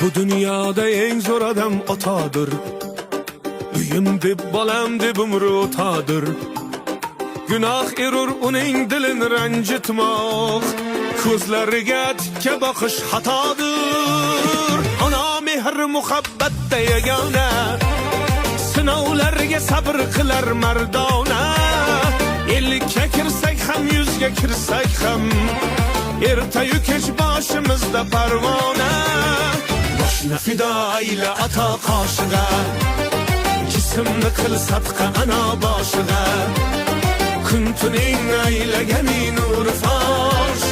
Bu dünyada en zor adam otadır. Uyum deb balam deb umri o'tadir. Günah erur uning dilini ranjitmoq, ko'zlariga tikka boqish xatodir. Ona mehr muhabbatda yagona, sinovlarga sabr qilar mardona. Ellikka kirsak ham, yuzga kirsak ham, ertayu kech boshimizda parvona. Boshni fido ayla ata qoshig'a, jismni qil sadqa ana boshiga. Kun tuning aylagan nur fosh,